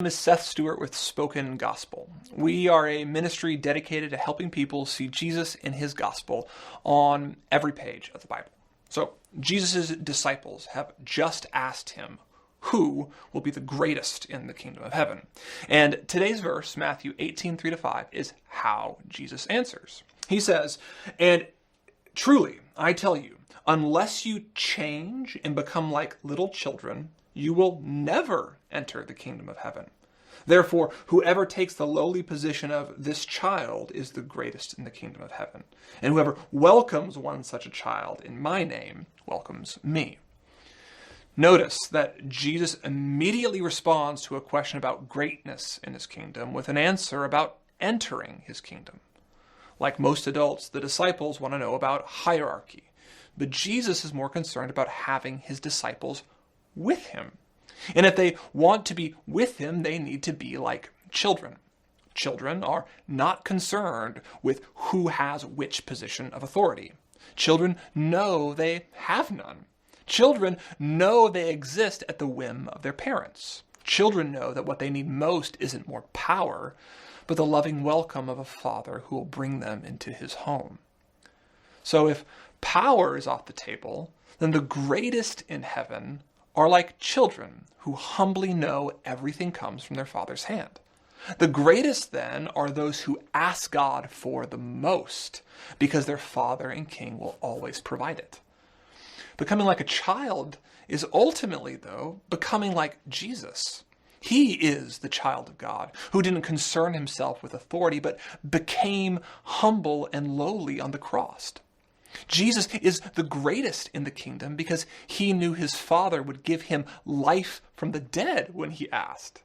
My name is Seth Stewart with Spoken Gospel. We are a ministry dedicated to helping people see Jesus in his gospel on every page of the Bible. So, Jesus' disciples have just asked him who will be the greatest in the kingdom of heaven. And today's verse, Matthew 18:3-5, is how Jesus answers. He says, "And truly, I tell you, unless you change and become like little children, you will never enter the kingdom of heaven. Therefore, whoever takes the lowly position of this child is the greatest in the kingdom of heaven. And whoever welcomes one such a child in my name welcomes me." Notice that Jesus immediately responds to a question about greatness in his kingdom with an answer about entering his kingdom. Like most adults, the disciples want to know about hierarchy, but Jesus is more concerned about having his disciples with him. And if they want to be with him, they need to be like children. Children are not concerned with who has which position of authority. Children know they have none. Children know they exist at the whim of their parents. Children know that what they need most isn't more power, but the loving welcome of a father who will bring them into his home. So if power is off the table, then the greatest in heaven are like children who humbly know everything comes from their father's hand. The greatest then are those who ask God for the most, because their father and king will always provide it. Becoming like a child is ultimately, though, becoming like Jesus. He is the child of God, who didn't concern himself with authority, but became humble and lowly on the cross. Jesus is the greatest in the kingdom because he knew his Father would give him life from the dead when he asked.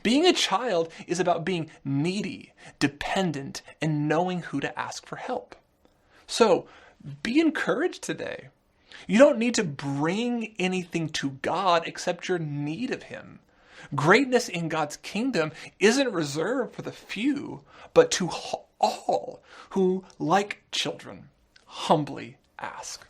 Being a child is about being needy, dependent, and knowing who to ask for help. So, be encouraged today. You don't need to bring anything to God except your need of him. Greatness in God's kingdom isn't reserved for the few, but to all who, like children, humbly ask.